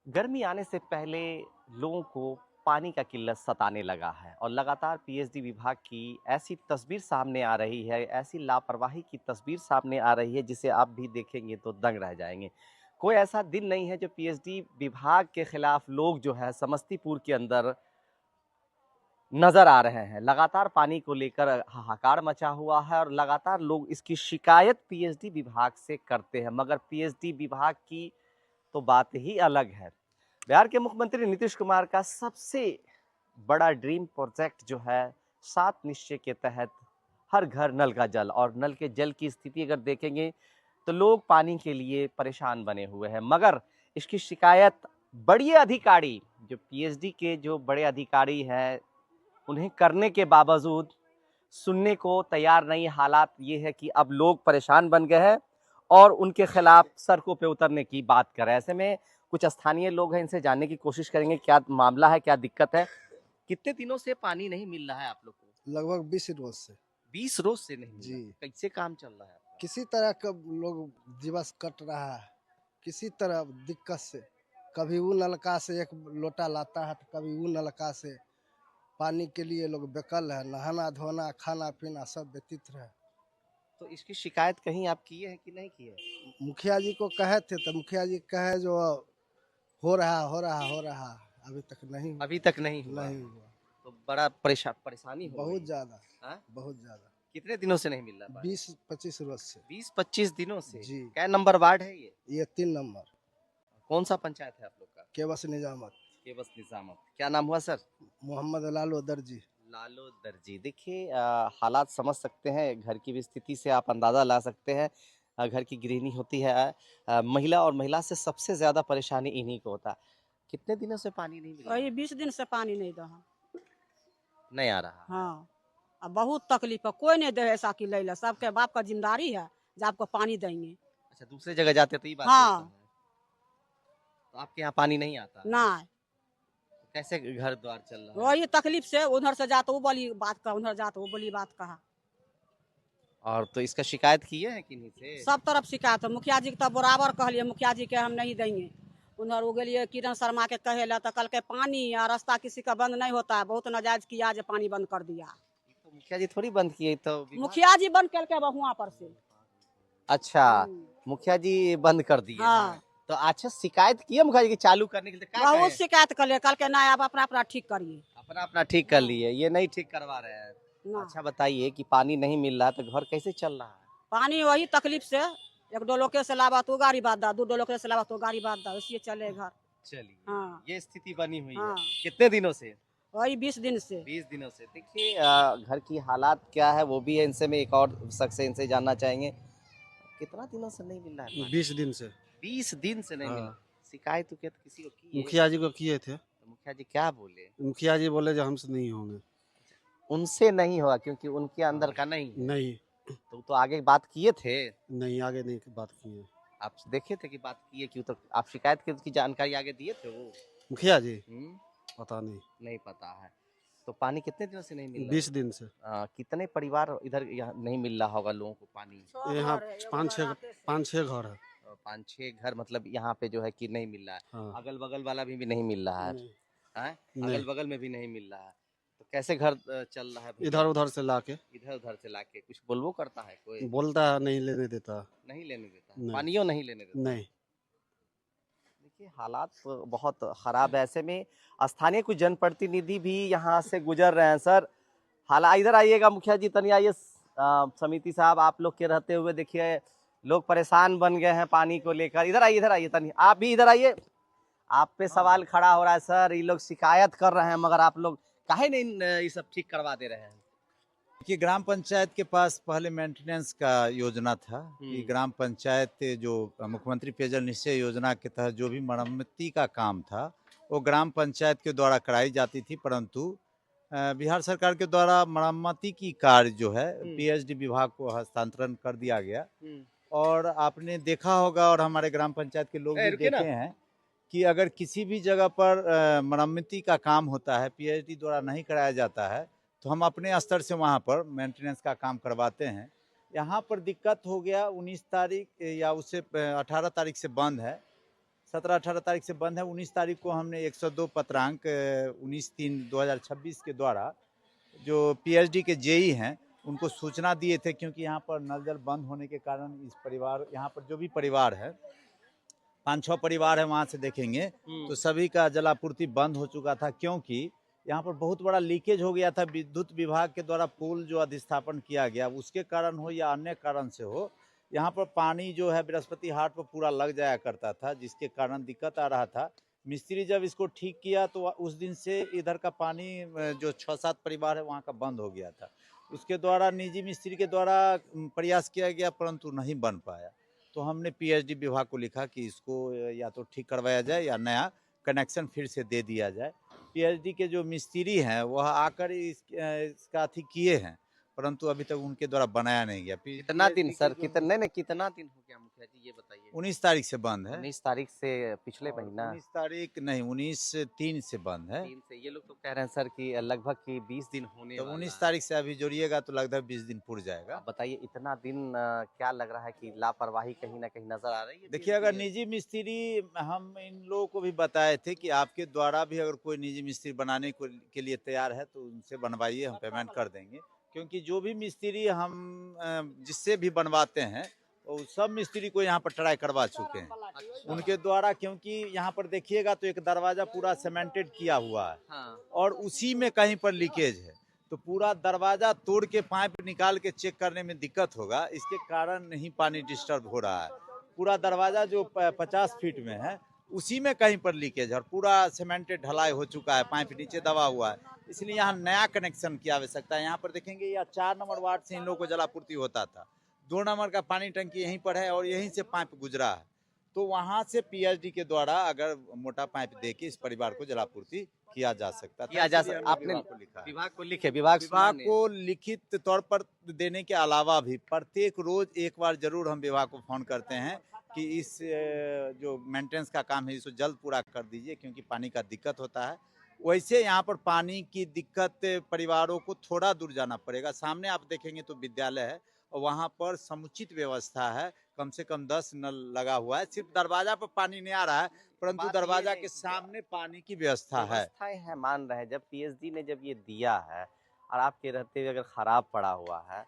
गर्मी आने से पहले लोगों को पानी का किल्लत सताने लगा है और लगातार पीएचडी विभाग की ऐसी तस्वीर सामने आ रही है, ऐसी लापरवाही की तस्वीर सामने आ रही है जिसे आप भी देखेंगे तो दंग रह जाएंगे। कोई ऐसा दिन नहीं है जो पीएचडी विभाग के खिलाफ लोग जो है समस्तीपुर के अंदर नजर आ रहे हैं। लगातार पानी को लेकर हाहाकार मचा हुआ है और लगातार लोग इसकी शिकायत पीएचडी विभाग से करते हैं, मगर पीएचडी विभाग की तो बात ही अलग है। बिहार के मुख्यमंत्री नीतीश कुमार का सबसे बड़ा ड्रीम प्रोजेक्ट जो है 7 निश्चय के तहत हर घर नल का जल, और नल के जल की स्थिति अगर देखेंगे तो लोग पानी के लिए परेशान बने हुए हैं, मगर इसकी शिकायत बड़े अधिकारी जो पीएचडी के जो बड़े अधिकारी हैं उन्हें करने के बावजूद सुनने को तैयार नहीं। हालात ये है कि अब लोग परेशान बन गए हैं और उनके खिलाफ सड़कों पे उतरने की बात कर रहे हैं। ऐसे में कुछ स्थानीय लोग हैं, इनसे जानने की कोशिश करेंगे क्या मामला है, क्या दिक्कत है। कितने दिनों से पानी नहीं मिल रहा है आप लोग को? लगभग 20 रोज से। 20 रोज से नहीं मिल जी। रहा है। कैसे काम चल रहा है आपका? किसी तरह का लोग दिवस कट रहा है, किसी तरह दिक्कत से। कभी वो नलका से एक लोटा लाता है तो कभी वो नलका से। पानी के लिए लोग बेकल है, नहाना धोना खाना पीना सब व्यतीत है। तो इसकी शिकायत कहीं आप किए हैं कि नहीं किए? मुखिया जी को कहे थे तो मुखिया जी कहे जो हो रहा अभी तक नहीं हुआ। अभी तक नहीं हुआ। नहीं हुआ। तो बड़ा परेशानी हो बहुत गई। ज्यादा। हाँ? बहुत ज्यादा। कितने दिनों से नहीं मिल रहा पानी? 20-25 रोज से। 20-25 दिनों से। जी। क्या नंबर वार्ड है ये? 3 नंबर। कौन सा पंचायत है आप लोग का? केवस निजामत। केवस निजामत। क्या नाम हुआ सर? मोहम्मद लालो दर्जी। लालो दर्जी। देखिए हालात समझ सकते हैं, घर की भी स्थिति से आप अंदाज़ा ला सकते हैं। घर की गृहिणी होती है महिला, और महिला से सबसे ज़्यादा परेशानी इन्हीं को होता है। कितने दिनों से पानी नहीं मिल रहा वही है? 20 दिन से पानी नहीं दहा। नहीं आ रहा है। हाँ। अब बहुत तकलीफ है, कोई नहीं दे ऐसा कि ले ला, सबके बाप का जिम्मेदारी है जो आपको पानी देंगे। अच्छा, दूसरे जगह जाते तो ये बात हाँ। होता है। तो आपके यहाँ पानी नहीं आता है? ना तो कैसे घर द्वार चल रहा है? वही तकलीफ से उधर से जाते वो बोली बात का, उधर जाते वो बोली बात कहा। और तो इसका शिकायत किए हैं किन्हीं से? सब तरफ शिकायत है। मुखिया जी के तो बराबर कहलिए, मुखिया जी के हम नहीं देंगे। उधर वो गेलिए किरण शर्मा के कहे ला तो कल के पानी या रास्ता किसी का बंद नहीं होता है, बहुत नाजायज किया जो पानी बंद कर दिया। तो मुखिया जी थोड़ी बंद किए तो मुखिया जी बंद करके वहाँ पर से। अच्छा, मुखिया जी बंद कर दिए। हाँ। तो अच्छा, शिकायत किए मुखिया जी की चालू करने के लिए? क्या बहुत कहे? शिकायत कर लिए, कल के ना आप अपना अपना ठीक करिए। अपना अपना ठीक कर लिए, ये नहीं ठीक करवा रहे हैं। ना अच्छा बताइए कि पानी नहीं मिल रहा तो घर कैसे चल रहा है? पानी वही तकलीफ से, एक दो लोके से लावा तो गाड़ी बात दा, दो लोके से लावा तो गाड़ी बात दा, इसलिए चले घर। चलिए, हाँ। ये स्थिति बनी हुई है। हाँ। कितने दिनों से? वही 20 दिन से। 20 दिनों से। देखिए घर की हालात क्या है वो भी है, इनसे में एक और शख्स से इनसे जानना चाहेंगे। कितना दिनों से नहीं मिल रहा है पानी? 20 दिन से। 20 दिन से नहीं मिल रहा। हाँ। शिकायत तो किसी को की है? मुखिया जी को किए थे। तो मुखिया जी क्या बोले? मुखिया जी बोले जो हमसे नहीं होंगे। उनसे नहीं हुआ क्योंकि उनके अंदर का नहीं है। नहीं, तो आगे बात किए थे? नहीं आगे नहीं बात किए। आप देखे थे कि बात किए क्यों? तो आप शिकायत की उसकी जानकारी आगे दिए थे वो? मुखिया जी हम्म, पता नहीं। नहीं पता है। तो पानी कितने दिनों से नहीं मिल रहा है? 20 दिन से। कितने परिवार इधर यहाँ नहीं मिल रहा होगा लोगों को पानी? यहाँ 5-6 घर है। 5-6 घर, मतलब यहाँ पे जो है कि नहीं मिल रहा है। हाँ। अगल बगल वाला भी नहीं मिल रहा है। नहीं, हैं? नहीं। अगल बगल में भी नहीं मिल रहा है। तो कैसे घर चल रहा है भैया? इधर उधर से लाके इधर उधर से लाके कुछ बोलवो करता है कोई? बोलता है नहीं लेने देता। नहीं लेने देता? नहीं। पानियों नहीं लेने देता? नहीं। देखिए हालात बहुत खराब है। ऐसे में स्थानीय कुछ जनप्रतिनिधि भी यहाँ से गुजर रहे हैं। सर हालात इधर आइएगा, मुखिया जी तनी आइए। समिति साहब आप लोग के रहते हुए देखिए लोग परेशान बन गए हैं पानी को लेकर। इधर आइए तनी, आप भी इधर आइए। आप पे सवाल खड़ा हो रहा है सर, ये लोग शिकायत कर रहे हैं मगर आप लोग काहे नहीं ये सब ठीक करवा दे रहे हैं? कि ग्राम पंचायत के पास पहले मेंटेनेंस का योजना था कि ग्राम पंचायत जो मुख्यमंत्री पेयजल निश्चय योजना के तहत जो भी मरम्मती का काम था वो ग्राम पंचायत के द्वारा कराई जाती थी, परंतु बिहार सरकार के द्वारा मरम्मती की कार्य जो है पीएचडी विभाग को हस्तांतरण कर दिया गया। और आपने देखा होगा और हमारे ग्राम पंचायत के लोग भी देखे हैं कि अगर किसी भी जगह पर मरम्मती का काम होता है, पीएचडी द्वारा नहीं कराया जाता है, तो हम अपने स्तर से वहाँ पर मेंटेनेंस का काम करवाते हैं। यहाँ पर दिक्कत हो गया 19 तारीख या उससे 18 तारीख से बंद है। 17-18 तारीख से बंद है। 19 तारीख को हमने 102 पत्रांक 19/3/2026 के द्वारा जो पीएचडी के जेई हैं उनको सूचना दिए थे, क्योंकि यहाँ पर नल जल बंद होने के कारण इस परिवार, यहाँ पर जो भी परिवार है 5-6 परिवार है, वहाँ से देखेंगे तो सभी का जलापूर्ति बंद हो चुका था, क्योंकि यहाँ पर बहुत बड़ा लीकेज हो गया था। विद्युत विभाग के द्वारा पुल जो अधिस्थापन किया गया उसके कारण हो या अन्य कारण से हो, यहाँ पर पानी जो है बृहस्पति हाट पर पूरा लग जाया करता था, जिसके कारण दिक्कत आ रहा था। मिस्त्री जब इसको ठीक किया तो उस दिन से इधर का पानी जो 6-7 परिवार है वहाँ का बंद हो गया था। उसके द्वारा निजी मिस्त्री के द्वारा प्रयास किया गया, परंतु नहीं बन पाया। तो हमने पीएचडी विभाग को लिखा कि इसको या तो ठीक करवाया जाए या नया कनेक्शन फिर से दे दिया जाए। पीएचडी के जो मिस्त्री हैं वह आकर इसका अथी किए हैं, परंतु अभी तक उनके द्वारा बनाया नहीं गया। कितना दिन सर, कितना दिन हो गया मुखिया जी, ये बताइए। 19 तारीख से बंद है। 19 तारीख से पिछले महीना 19 तारीख नहीं, 19/3 से बंद है। 3 से। ये लोग तो कह रहे हैं सर कि लगभग कि 20 दिन होने तो वाला 19 है। तारीख से अभी जोड़िएगा तो लगभग 20 दिन पूर जाएगा। आप बताइए इतना दिन क्या लग रहा है कि लापरवाही कहीं ना कहीं नजर आ रही है? देखिए, अगर निजी मिस्त्री, हम इन लोगों को भी बताए थे कि आपके द्वारा भी अगर कोई निजी मिस्त्री बनाने के लिए तैयार है तो उनसे बनवाइए, हम पेमेंट कर देंगे। क्योंकि जो भी मिस्त्री हम जिससे भी बनवाते हैं तो सब मिस्त्री को यहाँ पर ट्राई करवा चुके हैं उनके द्वारा, क्योंकि यहाँ पर देखिएगा तो एक दरवाजा पूरा सीमेंटेड किया हुआ है। हाँ। और उसी में कहीं पर लीकेज है, तो पूरा दरवाजा तोड़ के पाइप निकाल के चेक करने में दिक्कत होगा, इसके कारण नहीं पानी डिस्टर्ब हो रहा है। पूरा दरवाजा जो 50 फीट में है उसी में कहीं पर लीकेज है और पूरा सीमेंटेड ढलाई हो चुका है, पाइप नीचे दबा हुआ है, इसलिए यहाँ नया कनेक्शन की आवश्यकता है। यहाँ पर देखेंगे या 4 नंबर वार्ड से इन लोगों को जलापूर्ति होता था, 2 नंबर का पानी टंकी यहीं पर है और यहीं से पाइप गुजरा है, तो वहां से पीएचडी के द्वारा अगर मोटा पाइप देके इस परिवार को जलापूर्ति किया जा सकता था। आपने विभाग को लिखे, विभाग को लिखित तौर पर देने के अलावा भी प्रत्येक रोज एक बार जरूर हम विभाग को फोन करते हैं कि इस जो मेंटेनेंस का काम है इसको जल्द पूरा कर दीजिए, क्योंकि पानी का दिक्कत होता है। वैसे यहाँ पर पानी की दिक्कत परिवारों को थोड़ा दूर जाना पड़ेगा। सामने आप देखेंगे तो विद्यालय है और वहाँ पर समुचित व्यवस्था है, कम से कम 10 नल लगा हुआ है। सिर्फ दरवाजा पर पानी नहीं आ रहा है, परंतु दरवाजा के सामने पानी की व्यवस्था है। मान रहे हैं जब पीएचडी ने जब ये दिया है और आपके रहते हुए अगर खराब पड़ा हुआ है,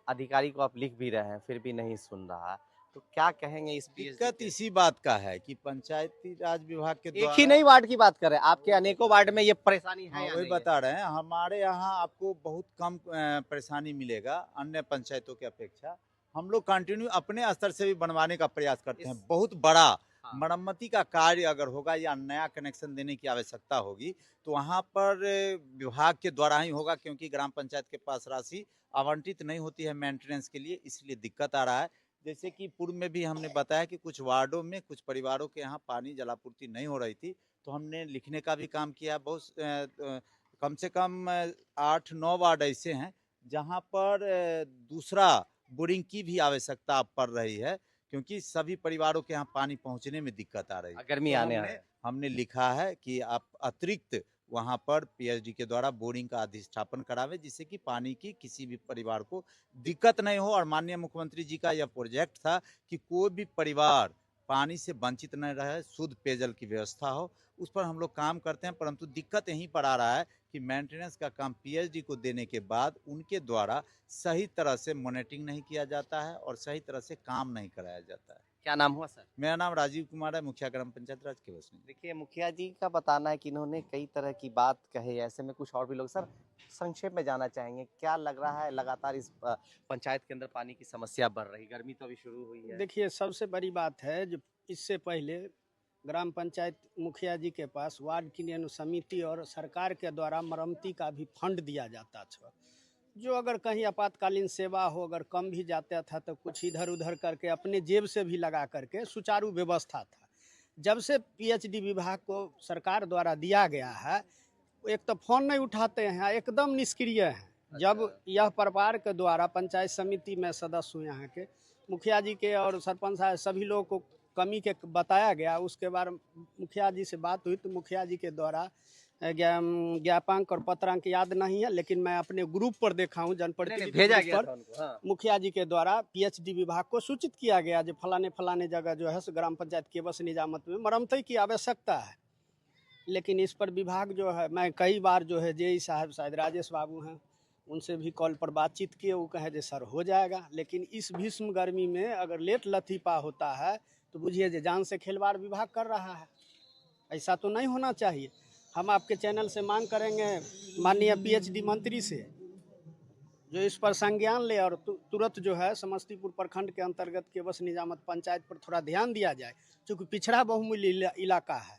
अधिकारी को आप लिख भी रहे हैं फिर भी नहीं सुन रहा है, तो क्या कहेंगे इस दिक्कत इसी बात का है कि पंचायती राज विभाग के द्वारा एक ही नहीं वार्ड की बात करें, आपके अनेकों वार्ड में ये परेशानी है या वही नहीं बता रहे हैं। हमारे यहाँ आपको बहुत कम परेशानी मिलेगा अन्य पंचायतों की अपेक्षा। हम लोग कंटिन्यू अपने स्तर से भी बनवाने का प्रयास करते हैं। बहुत बड़ा मरम्मती का कार्य अगर होगा या नया कनेक्शन देने की आवश्यकता होगी तो वहाँ पर विभाग के द्वारा ही होगा, क्योंकि ग्राम पंचायत के पास राशि आवंटित नहीं होती है मेंटेनेंस के लिए, इसलिए दिक्कत आ रहा है। जैसे कि पूर्व में भी हमने बताया कि कुछ वार्डों में कुछ परिवारों के यहाँ पानी जलापूर्ति नहीं हो रही थी, तो हमने लिखने का भी काम किया। बहुत कम से कम 8-9 वार्ड ऐसे हैं जहाँ पर दूसरा बोरिंग की भी आवश्यकता पड़ रही है, क्योंकि सभी परिवारों के यहाँ पानी पहुँचने में दिक्कत आ रही है। गर्मी आने हमने लिखा है कि आप अतिरिक्त वहाँ पर पीएचडी के द्वारा बोरिंग का अधिष्ठापन करावे, जिससे कि पानी की किसी भी परिवार को दिक्कत नहीं हो। और माननीय मुख्यमंत्री जी का यह प्रोजेक्ट था कि कोई भी परिवार पानी से वंचित न रहे, शुद्ध पेयजल की व्यवस्था हो, उस पर हम लोग काम करते हैं। परंतु दिक्कत यहीं पर आ रहा है कि मेंटेनेंस का काम पीएचडी को देने के बाद उनके द्वारा सही तरह से मॉनिटरिंग नहीं किया जाता है और सही तरह से काम नहीं कराया जाता है। क्या नाम हुआ सर? मेरा नाम राजीव कुमार है, मुखिया ग्राम पंचायत राज केवसनी। देखिए, मुखिया जी का बताना है कि इन्होंने कई तरह की बात कहे, ऐसे में कुछ और भी लोग सर संक्षेप में जाना चाहेंगे, क्या लग रहा है लगातार इस पंचायत के अंदर पानी की समस्या बढ़ रही, गर्मी तो अभी शुरू हुई है। देखिए, सबसे बड़ी बात है जो इससे पहले ग्राम पंचायत मुखिया जी के पास वार्ड क्रियान्वयन समिति और सरकार के द्वारा मरम्मती का भी फंड दिया जाता था, जो अगर कहीं आपातकालीन सेवा हो अगर कम भी जाता था तो कुछ इधर उधर करके अपने जेब से भी लगा करके सुचारू व्यवस्था था। जब से पीएचडी विभाग को सरकार द्वारा दिया गया है, एक तो फोन नहीं उठाते हैं, एकदम निष्क्रिय हैं। जब यह परिवार के द्वारा पंचायत समिति में सदस्य हुए यहाँ के मुखिया जी के और सरपंच साहब सभी लोगों को कमी के बताया गया, उसके बाद मुखिया जी से बात हुई तो मुखिया जी के द्वारा ज्ञापांक और पत्रांक याद नहीं है, लेकिन मैं अपने ग्रुप पर देखा हूँ, जनप्रतिनिधि भेजा ग्रुप गया पर था उनको, हाँ। मुखिया जी के द्वारा पीएचडी विभाग को सूचित किया गया जो फलाने फलाने जगह जो है सो ग्राम पंचायत केवस निजामत में मरम्मती की आवश्यकता है। लेकिन इस पर विभाग जो है, मैं कई बार जो है जेई साहब शायद राजेश बाबू हैं, उनसे भी कॉल पर बातचीत किए, वो कहे जो सर हो जाएगा। लेकिन इस भीष्म गर्मी में अगर लेट लतीफ़ा होता है तो बुझिए जो जान से खिलवाड़ विभाग कर रहा है। ऐसा तो नहीं होना चाहिए। हम आपके चैनल से मांग करेंगे माननीय पीएचडी मंत्री से जो इस पर संज्ञान ले और तुरंत जो है समस्तीपुर प्रखंड के अंतर्गत केवस निजामत पंचायत पर थोड़ा ध्यान दिया जाए, क्योंकि पिछड़ा बहुमूल्य इलाका है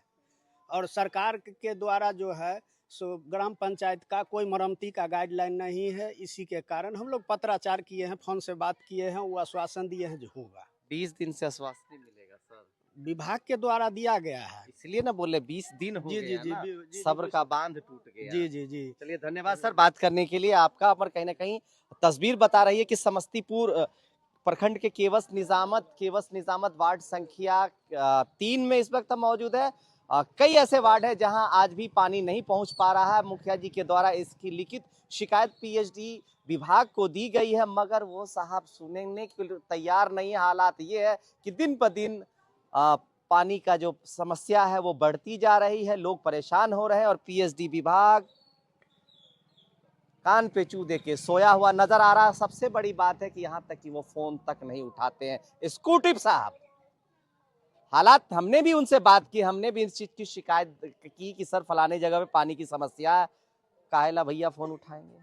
और सरकार के द्वारा जो है सो ग्राम पंचायत का कोई मरम्मती का गाइडलाइन नहीं है। इसी के कारण हम लोग पत्राचार किए हैं, फोन से बात किए हैं, वो आश्वासन दिए हैं जो होगा। 20 दिन से आश्वासन नहीं मिलेगा सर, विभाग के द्वारा दिया गया है। इसलिए ना बोले 20 दिन हो जी गया जी ना, जी जी, सब्र का बांध टूट गया। जी जी जी। चलिए धन्यवाद सर बात करने के लिए आपका। पर कहीं ना कहीं तस्वीर बता रही है कि समस्तीपुर प्रखंड के केवस निजामत वार्ड संख्या 3 में इस वक्त हम मौजूद है। कई ऐसे वार्ड है जहां आज भी पानी नहीं पहुंच पा रहा है। मुखिया जी के द्वारा इसकी लिखित शिकायत पीएचडी विभाग को दी गई है, मगर वो साहब सुनने के लिए तैयार नहीं है। हालात ये है कि दिन ब दिन पानी का जो समस्या है वो बढ़ती जा रही है, लोग परेशान हो रहे हैं और पीएचडी विभाग कान पे चू दे के सोया हुआ नजर आ रहा है। सबसे बड़ी बात है कि यहाँ तक कि वो फोन तक नहीं उठाते हैं स्कूटिप साहब। हालात हमने भी उनसे बात की, हमने भी इस चीज की शिकायत की कि सर फलाने जगह पे पानी की समस्या है, काहेला भैया फोन उठाएंगे।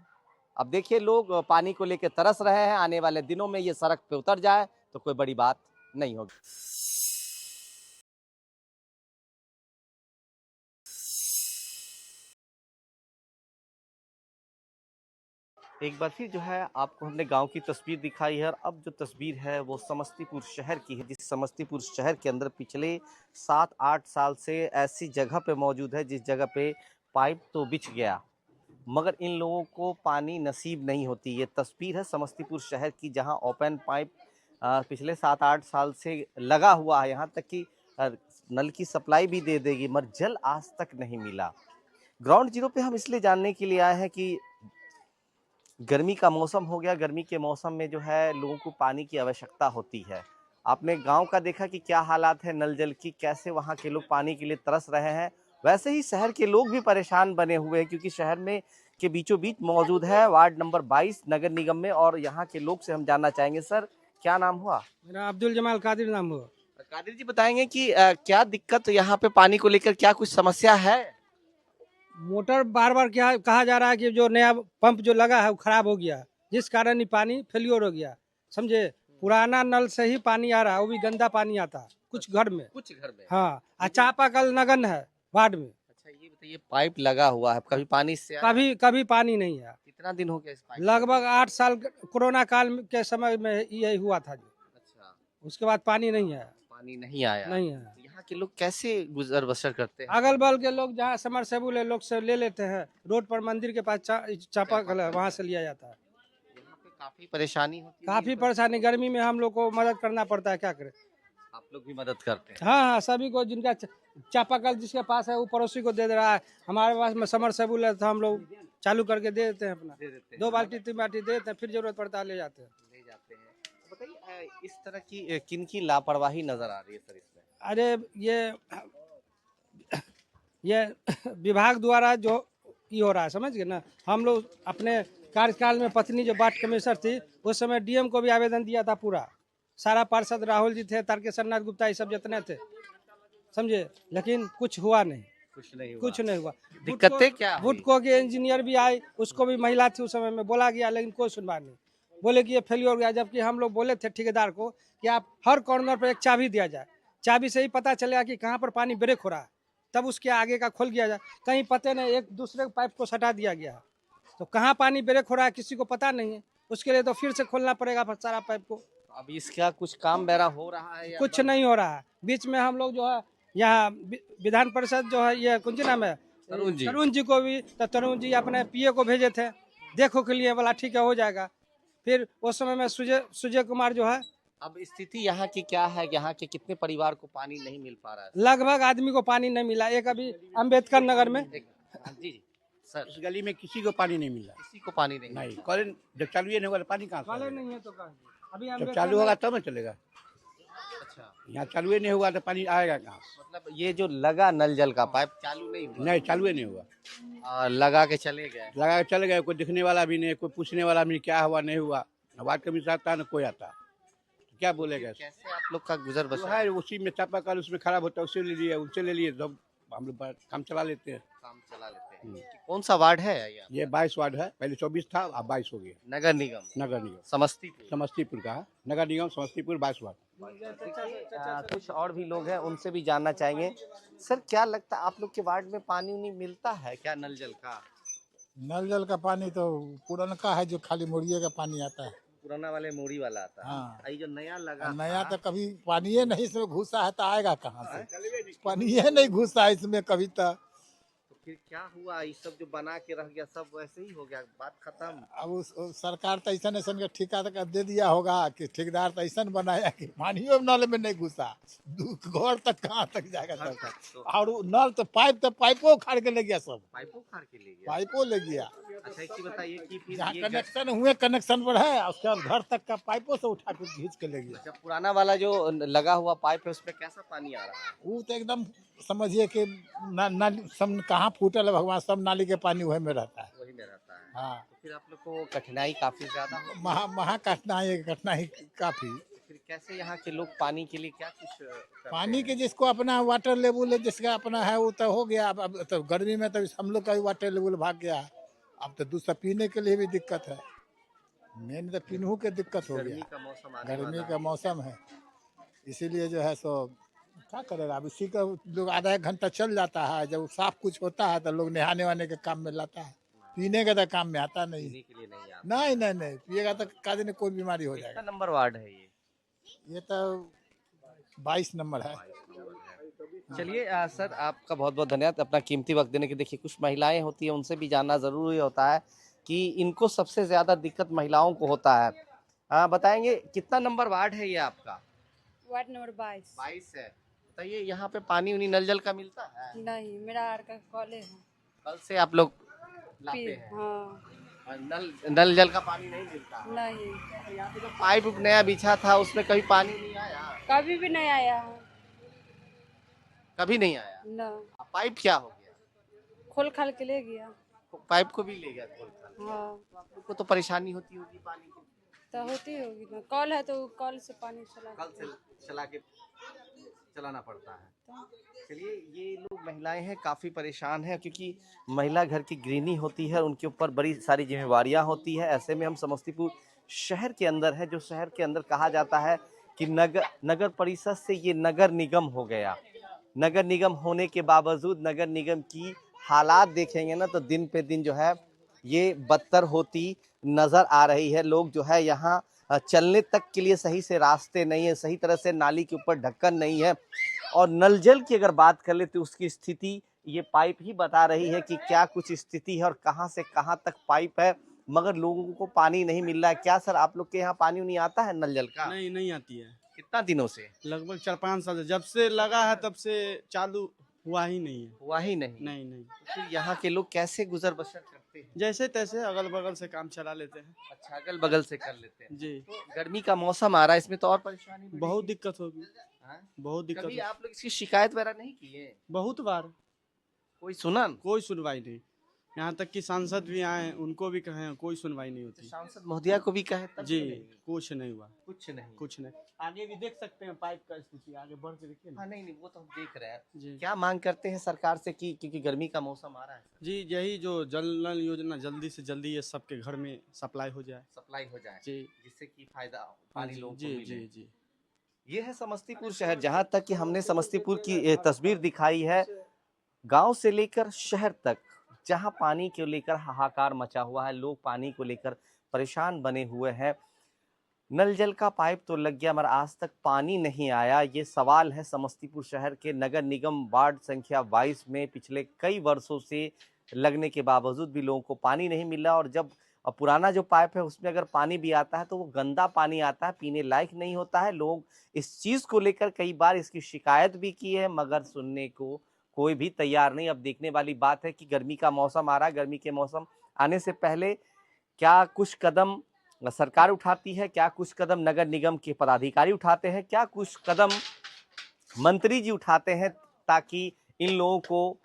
अब देखिए लोग पानी को लेकर तरस रहे हैं, आने वाले दिनों में ये सड़क पे उतर जाए तो कोई बड़ी बात नहीं होगी। एक बार फिर जो है आपको हमने गांव की तस्वीर दिखाई है और अब जो तस्वीर है वो समस्तीपुर शहर की है, जिस समस्तीपुर शहर के अंदर पिछले 7-8 साल से ऐसी जगह पे मौजूद है जिस जगह पे पाइप तो बिछ गया मगर इन लोगों को पानी नसीब नहीं होती। ये तस्वीर है समस्तीपुर शहर की जहां ओपन पाइप पिछले 7-8 साल से लगा हुआ है, यहाँ तक कि नल की सप्लाई भी दे देगी मगर जल आज तक नहीं मिला। ग्राउंड जीरो पे हम इसलिए जानने के लिए आए हैं कि गर्मी का मौसम हो गया, गर्मी के मौसम में जो है लोगों को पानी की आवश्यकता होती है। आपने गांव का देखा कि क्या हालात है नल जल की, कैसे वहां के लोग पानी के लिए तरस रहे हैं। वैसे ही शहर के लोग भी परेशान बने हुए हैं क्योंकि शहर में के बीचों बीच मौजूद है वार्ड नंबर 22 नगर निगम में और यहाँ के लोग से हम जानना चाहेंगे। सर क्या नाम हुआ? मेरा अब्दुल जमाल कादिर नाम हुआ। कादिर जी बताएंगे कि क्या दिक्कत यहाँ पे पानी को लेकर, क्या कुछ समस्या है? मोटर बार बार क्या कहा जा रहा है कि जो नया पंप जो लगा है वो खराब हो गया, जिस कारण ही पानी फेलियर हो गया। समझे, पुराना नल से ही पानी आ रहा है, वो भी गंदा पानी आता कुछ घर में। हाँ, चापाकल नगन है वार्ड में। अच्छा ये बताइए पाइप लगा हुआ है, कभी पानी से कभी पानी नहीं है। कितना दिन हो गया इस पाइप? लगभग 8 साल कोरोना काल के समय में यही हुआ था जो। अच्छा, उसके बाद पानी नहीं है। पानी नहीं आया। नहीं है। यहाँ के लोग कैसे गुजर बसर करते हैं? अगल बगल के लोग जहाँ समरसेबुल है लोग से ले लेते हैं, रोड पर मंदिर के पास चापाकल है वहाँ से लिया जाता है। यहाँ पे काफी परेशानी होती है। काफी परेशानी, गर्मी में हम लोग को मदद करना पड़ता है, क्या करें। आप लोग भी मदद करते हैं? हाँ, सभी को जिनका चापाकल जिसके पास है वो पड़ोसी को दे रहा है। हमारे पास में समरसेबुल है तो हम लोग चालू करके दे देते हैं अपना। 2 बाल्टी 3 बाल्टी दे देते हैं, फिर जरूरत पड़ता है ले जाते हैं। बताइए इस तरह की किन की लापरवाही नजर आ रही है सर इसमें? अरे ये विभाग द्वारा जो ये हो रहा है, समझ गए ना। हम लोग अपने कार्यकाल में पत्नी जो वार्ड कमिश्नर थी उस समय डीएम को भी आवेदन दिया था, पूरा सारा पार्षद राहुल जी थे, तारकेश्वर नाथ गुप्ता, ये सब जितने थे, समझे, लेकिन कुछ हुआ नहीं। कुछ नहीं हुआ। दिक्कतें क्या हुई? बुटको के इंजीनियर भी आए, उसको भी महिला थी उस समय में, बोला गया लेकिन कोई सुनवाई नहीं। बोले कि ये फेलियर हो गया, जबकि हम लोग बोले थे ठेकेदार को कि आप हर कॉर्नर पर एक चाबी दिया जाए, चाबी से ही पता चलेगा कि कहाँ पर पानी ब्रेक हो रहा है, तब उसके आगे का खोल दिया जाए। कहीं पते नहीं, एक दूसरे पाइप को सटा दिया गया, तो कहाँ पानी ब्रेक हो रहा है किसी को पता नहीं है। उसके लिए तो फिर से खोलना पड़ेगा सारा पाइप को। अब इसका कुछ काम बेरा हो रहा है या कुछ नहीं हो रहा है। बीच में हम लोग जो है यहाँ विधान परिषद जो है, ये कौन सी नाम है, तरुण जी को भी, तो तरुण जी अपने पीए को भेजे थे देखो के लिए, बोला ठीक है हो जाएगा। फिर उस समय में सुजय कुमार जो है। अब स्थिति यहाँ की क्या है? यहाँ के कितने परिवार को पानी नहीं मिल पा रहा है? लगभग आदमी को पानी नहीं मिला। एक अभी अम्बेडकर नगर में हाँ जी सर, इस गली में किसी को पानी नहीं मिल रहा। किसी को पानी नहीं नहीं, कल जब चालू ही नहीं होगा तो पानी कहाँ से कॉलेज आएगा? नहीं है तो कहा अभी जब अम्बेडकर चालू होगा में- तब ना चलेगा। अच्छा, यहाँ चालू ही नहीं होगा तो पानी आएगा कहाँ से? मतलब ये जो लगा नल जल का पाइप चालू नहीं हुआ, नहीं, चालू ही नहीं हुआ। लगा के चले गए। लगा के चल गए, कोई दिखने वाला भी नहीं, कोई पूछने वाला भी नहीं, क्या हुआ नहीं हुआ। वार्ड कमिश्नर आता है ना, कोई आता, तो क्या बोलेगा? कैसे आप लोग का गुजर जो बसर है उसी में चापाकल उसमें खराब होता है, उससे ले लिए, उनसे ले लिए, जब हम लोग काम चला लेते हैं। काम चला लेते हैं। कौन सा वार्ड है ये 22 वार्ड है, पहले 24 था, अब 22 हो गया। नगर निगम नगर निगम समस्तीपुर। समस्तीपुर का है, नगर निगम समस्तीपुर 22 वार्ड। कुछ और भी लोग हैं, उनसे भी जानना चाहेंगे। सर क्या लगता है आप लोग के वार्ड में पानी उनी मिलता है क्या नल जल का? नल जल का पानी तो पुराना है, जो खाली मुर्गिए का पानी आता है। पुराना वाले मोड़ी वाला आता है। हाँ। ये जो नया लगा नया था, तो कभी पानी नहीं इसमें घुसा है, तो आएगा कहाँ से? पानी नहीं घुसा है इसमें कभी तक। तो फिर क्या हुआ? ये सब जो बना के रह गया सब वैसे ही हो गया, बात खत्म। अब उस सरकार तो ऐसा ऐसा का ठेका तक दे दिया होगा कि ठेकेदार तो ऐसा बनाया कि पानियों नल में नहीं घुसा, घर तक कहाँ तक जाएगा घर सरकार। तक तो और वो नल तो पाइपों उखाड़ के ले गया, सब पाइपों उखाड़ के ले गया। पाइपों ले गया। अच्छा एक चीज बताइए कि फिर जहाँ ये कनेक्शन हुए कनेक्शन पर है, उसके बाद घर तक का पाइपों से उठा के खींच के ले गया। अच्छा पुराना वाला जो लगा हुआ पाइप है उसमें कैसा पानी आ रहा है? वो तो एकदम समझिए कि नाली सब कहाँ फूटल है भगवान, सब नाली के पानी वही में रहता है। वही में रहता है। हाँ, तो फिर आप लोग को कठिनाई काफी ज्यादा हो। महा कठिनाई काफी। फिर कैसे यहाँ के लोग पानी के लिए क्या कुछ करते पानी हैं? के जिसको अपना वाटर लेवल है, जिसका अपना है वो तो हो गया। अब तो गर्मी में तो हम लोग का भी वाटर लेवल भाग गया है। अब तो दूसरा पीने के लिए भी दिक्कत है, मेन तो पीनहू के दिक्कत हो गर्मी गया। का मौसम आने गर्मी वाला का मौसम है, इसीलिए जो है सो क्या करेगा। अब इसी का लोग आधा एक घंटा चल जाता है, जब साफ कुछ होता है तो लोग नहाने वाने के काम में लाता है, पीने का तो काम में आता नहीं। पीने के लिए नहीं आता। नहीं नहीं नहीं पिएगा तो काजे ने कोई बीमारी हो कितना जाएगा। नंबर वार्ड है ये? ये तो 22 नंबर है। चलिए सर आपका बहुत बहुत धन्यवाद अपना कीमती वक्त देने के। देखिए कुछ महिलाएं होती हैं, उनसे भी जानना जरूरी होता है कि इनको सबसे ज्यादा दिक्कत महिलाओं को होता है। बताएंगे कितना नंबर वार्ड है ये आपका? Ward number 22। 22 है। बताइए यहाँ पे पानी उनी नल जल का मिलता है? नहीं, मेरा आर का कॉलेज है। कल से आप लोग लाते हैं हाँ, और नल जल का पानी नहीं मिलता? नहीं, यहाँ पे जो पाइप उप नया बिछा था उसमें कभी पानी नहीं आया? कभी भी नहीं आया है। कभी नहीं आया। न, पाइप क्या हो गया? खोल खाल के ले गया। पाइप को भी ले गया खोल कर। हाँ, तो आप लोग को तो परेशानी होती होगी पानी की। तो होती होगी ना, कॉल है तो कॉल से पानी चला कल से चला के चलाना पड़ता है। चलिए ये लोग महिलाएं हैं काफ़ी परेशान हैं, क्योंकि महिला घर की गृहिणी होती है, उनके ऊपर बड़ी सारी जिम्मेवारियां होती है। ऐसे में हम समस्तीपुर शहर के अंदर है, जो शहर के अंदर कहा जाता है कि नगर परिषद से ये नगर निगम हो गया। नगर निगम होने के बावजूद नगर निगम की हालात देखेंगे ना तो दिन पे दिन जो है ये बदतर होती नज़र आ रही है। लोग जो है यहाँ चलने तक के लिए सही से रास्ते नहीं है, सही तरह से नाली के ऊपर ढक्कन नहीं है। और नल जल की अगर बात कर ले तो उसकी स्थिति ये पाइप ही बता रही है कि क्या कुछ स्थिति है और कहां से कहां तक पाइप है, मगर लोगों को पानी नहीं मिल रहा है। क्या सर आप लोग के यहाँ पानी नहीं आता है नल जल का? नहीं आती है। कितना दिनों से? लगभग 4-5 साल से, जब से लगा है तब से चालू हुआ ही नहीं है। हुआ ही नहीं। नहीं, तो फिर यहाँ के लोग कैसे गुजर बसर करते हैं? जैसे तैसे अगल बगल से काम चला लेते हैं। अच्छा अगल बगल से कर लेते हैं। जी, तो गर्मी का मौसम आ रहा है, इसमें तो और परेशानी बढ़ेगी। बहुत दिक्कत होगी, हाँ? बहुत दिक्कत कभी होगी। आप लोग इसकी शिकायत वगैरह नहीं किए? बहुत बार कोई सुना? कोई सुनवाई नहीं। यहाँ तक कि सांसद भी आए, उनको भी कहे, कोई सुनवाई नहीं होती। सांसद महोदया को भी कहे तब जी, भी नहीं? कुछ नहीं हुआ, कुछ नहीं। कुछ नहीं। आगे भी देख सकते हैं पाइप का स्थिति, आगे बढ़ के देखिए हाँ ना। नहीं वो तो हम देख रहे हैं। जी, क्या मांग करते हैं सरकार से कि क्योंकि गर्मी का मौसम आ रहा है, जी, यही जो जल नल योजना जल्दी से जल्दी ये सबके घर में सप्लाई हो जाए। सप्लाई हो जाए जी, जिससे कि फायदा पानी लोगों को जी, मिले। जी, जी। ये है समस्तीपुर शहर। जहाँ तक कि हमने समस्तीपुर की ये तस्वीर दिखाई है, गांव से लेकर शहर तक जहां पानी को लेकर हाहाकार मचा हुआ है, लोग पानी को लेकर परेशान बने हुए हैं। नल जल का पाइप तो लग गया मगर आज तक पानी नहीं आया। ये सवाल है समस्तीपुर शहर के नगर निगम वार्ड संख्या 22 में पिछले कई वर्षों से लगने के बावजूद भी लोगों को पानी नहीं मिला। और जब पुराना जो पाइप है उसमें अगर पानी भी आता है तो वो गंदा पानी आता है, पीने लायक नहीं होता है। लोग इस चीज़ को लेकर कई बार इसकी शिकायत भी की है मगर सुनने को कोई भी तैयार नहीं। अब देखने वाली बात है कि गर्मी का मौसम आ रहा है, गर्मी के मौसम आने से पहले क्या कुछ कदम सरकार उठाती है, क्या कुछ कदम नगर निगम के पदाधिकारी उठाते हैं, क्या कुछ कदम मंत्री जी उठाते हैं ताकि इन लोगों को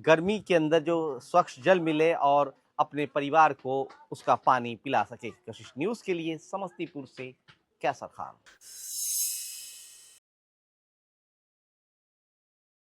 गर्मी के अंदर जो स्वच्छ जल मिले और अपने परिवार को उसका पानी पिला सके। कशिश न्यूज़ के लिए समस्तीपुर से कैसर खान।